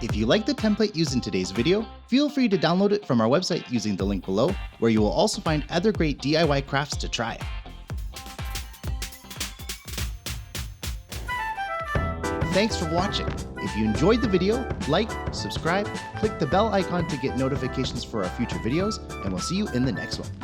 If you like the template used in today's video, feel free to download it from our website using the link below, where you will also find other great DIY crafts to try. Thanks for watching. If you enjoyed the video, like, subscribe, click the bell icon to get notifications for our future videos, and we'll see you in the next one.